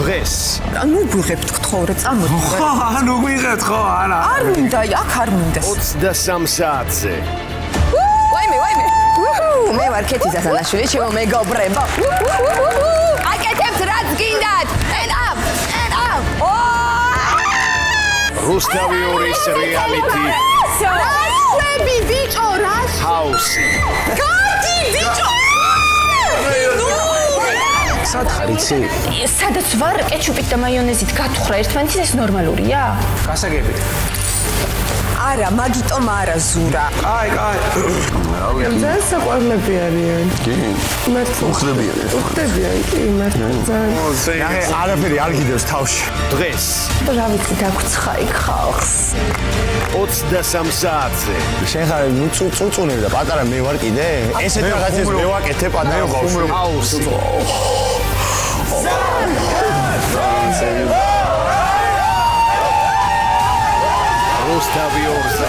დღეს ანუ გვიღებთ გთხოვრე წამოდი. ანუ გვიღებთ ხო არა. არ მინდა, აქ არ მინდა. 23 საათზე. ვაიმე. მე ვარ ქეთი ზასალაშვილი, ჩემო მეგობრებო. აკეთებთ რაც გინდათ. And up. რუსთავიორის რეალიტი რაშვები ბიჭო, რაშვები. ჰაუსი. გადი ბიჭო. სად ხარ იცი? სადაც ვარ კეჩუპით და მაიონეზით გათხრა ერთმანეთის ეს ნორმალურია? გასაგებით. არა, მაგიტომ არა ზურა. კაი. ძალიან საყვარლები არიან. კი. უხდებიან, კი, მართლა. არაფერი არ გიდევს თავში. დღეს რა ვიცი დაგვრცხა იქ ხალხს. 23 საათზე. შენ ხარ წუწუნები და პატარა მე ვარ კიდე? ესეთ რაღაცებს მე ვაკეთებ პატარა ბავშვი. ჰაუსი. რუსთავიორზე.